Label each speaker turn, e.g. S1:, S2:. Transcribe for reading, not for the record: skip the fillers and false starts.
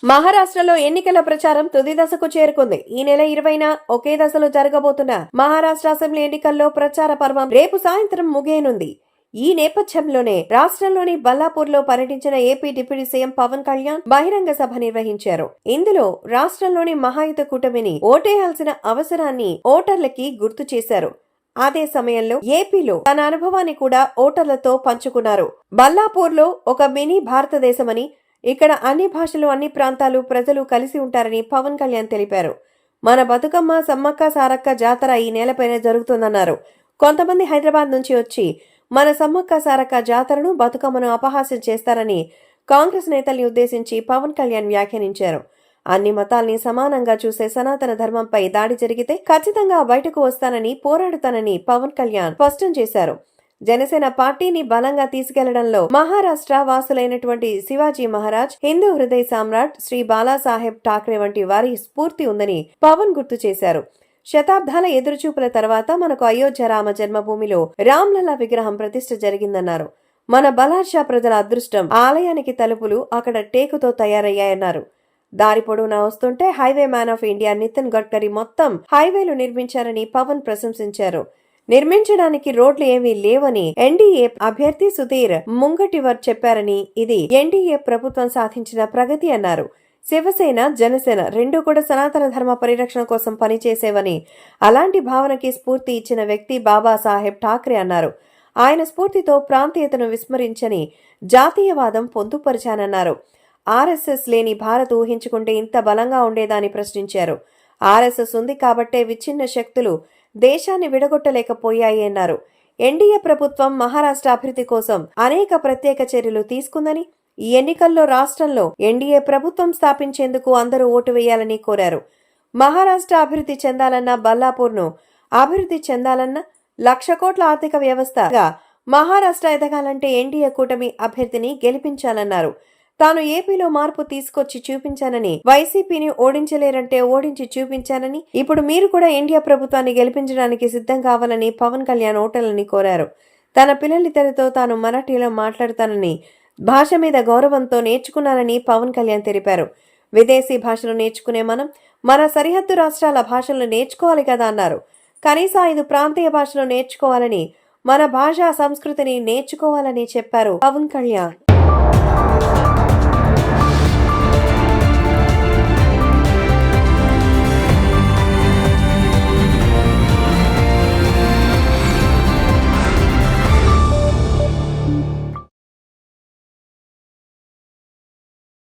S1: మహారాష్ట్రలో ఎన్నికల ప్రచారం తుది దశకు చేరుకుంది. ఈ నెల 20న ఒకే దశలో జరగబోతున్న మహారాష్ట్ర అసెంబ్లీ ఎన్నికల్లో ప్రచార పర్వం రేపు సాయంత్రం ముగియనుంది. ఈ నేపథ్యంలోనే రాష్ట్రంలోని బల్లాపూర్లో పర్యటించిన AP deputy CM Pawan Kalyan బహిరంగ సభ నిర్వహించారు. ఇందులో రాష్ట్రంలోని మహాయుత కూటమిని ఓటేయాల్సిన అవసరాన్ని ఓటర్లకి గుర్తు చేశారు. అదే సమయంలో ఏపీలో తన అనుభవాన్ని కూడా ఓటర్లతో పంచుకున్నారు. బల్లాపూర్లో ఒక మినీ భారతదేశమని, ఇక్కడ అన్ని భాషలు, అన్ని ప్రాంతాలు ప్రజలు కలిసి ఉంటారని పవన్ కళ్యాణ్ తెలిపారు. మన బతుకమ్మ, సమ్మక్క సారక్క జాతర ఈ నేలపైన జరుగుతుందన్నారు. కొంతమంది హైదరాబాద్ నుంచి వచ్చి మన సమ్మక్క సారక్క జాతరను, బతుకమ్మను అపహాస్యం చేస్తారని కాంగ్రెస్ నేతల్ని ఉద్దేశించి పవన్ కళ్యాణ్ వ్యాఖ్యానించారు. అన్ని మతాల్ని సమానంగా చూసే సనాతన ధర్మంపై దాడి జరిగితే ఖచ్చితంగా బయటకు వస్తానని, పోరాడుతానని పవన్ కళ్యాణ్ స్పష్టం చేశారు. జనసేన పార్టీని బలంగా తీసుకెళ్లడంలో మహారాష్ట్ర వాసులైనటువంటి శివాజీ మహారాజ్, హిందూ హృదయ సామ్రాట్ శ్రీ బాలాసాహెబ్ ఠాక్రే వంటి వారి స్ఫూర్తి ఉందని పవన్ గుర్తు చేశారు. శతాబ్దాల ఎదురుచూపుల తర్వాత మనకు అయోధ్య రామ జన్మభూమిలో రామ్లలా విగ్రహం ప్రతిష్ఠ జరిగిందన్నారు. మన బలార్షా ప్రజల అదృష్టం, ఆలయానికి తలుపులు అక్కడ టేకుతో తయారయ్యాయన్నారు. దారి పొడవునా వస్తుంటే highway man of India Nitin Gadkari మొత్తం హైవేలు నిర్మించారని పవన్ ప్రశంసించారు. నిర్మించడానికి రోడ్లు ఏమీ లేవని ఎన్డీఏ అభ్యర్థి సుధీర్ ముంగటివర్ చెప్పారని, ఇది ఎన్డీఏ ప్రభుత్వం సాధించిన ప్రగతి అన్నారు. శివసేన, జనసేన రెండూ కూడా సనాతన ధర్మ పరిరక్షణ కోసం పనిచేసేవని, అలాంటి భావనకి స్ఫూర్తి ఇచ్చిన వ్యక్తి బాబాసాహెబ్ ఠాక్రే అన్నారు. ఆయన స్ఫూర్తితో ప్రాంతీయతను విస్మరించని జాతీయవాదం పొందుపరిచానన్నారు. ఆర్ఎస్ఎస్ లేని భారత్ ఊహించుకుంటే ఇంత బలంగా ఉండేదాన్ని ప్రశ్నించారు. ఆర్ఎస్ఎస్ ఉంది కాబట్టే విచ్ఛిన్న శక్తులు దేశాన్ని విడగొట్టలేకపోయాయి అన్నారు. ఎన్డీఏ ప్రభుత్వం మహారాష్ట్ర అభివృద్ధి కోసం అనేక ప్రత్యేక చర్యలు తీసుకుందని, ఈ ఎన్నికల్లో రాష్ట్రంలో ఎన్డీఏ ప్రభుత్వం స్థాపించేందుకు అందరూ ఓటు వేయాలని కోరారు. మహారాష్ట్ర అభివృద్ధి చెందాలన్నా, బల్లాపూర్ను అభివృద్ధి చెందాలన్నా, 1,00,000 కోట్ల ఆర్థిక వ్యవస్థగా మహారాష్ట్ర ఎదగాలంటే ఎన్డీఏ కూటమి అభ్యర్థిని గెలిపించాలన్నారు. తాను ఏపీలో మార్పు తీసుకొచ్చి చూపించానని, వైసీపీని ఓడించలేరంటే ఓడించి చూపించానని, ఇప్పుడు మీరు కూడా ఎన్డీఏ ప్రభుత్వాన్ని గెలిపించడానికి సిద్ధం కావాలని పవన్ కళ్యాణ్ ఓటర్లని కోరారు. తన పిల్లలిద్దరితో తాను మరాఠీలో మాట్లాడతానని, భాష మీద గౌరవంతో నేర్చుకున్నానని పవన్ కళ్యాణ్ తెలిపారు. విదేశీ భాషలు నేర్చుకునే మనం మన సరిహద్దు రాష్ట్రాల భాషలను నేర్చుకోవాలి కదా అన్నారు. కనీసం 5 ప్రాంతీయ భాషలు నేర్చుకోవాలని, మన భాషా సంస్కృతిని నేర్చుకోవాలని చెప్పారు పవన్ కళ్యాణ్.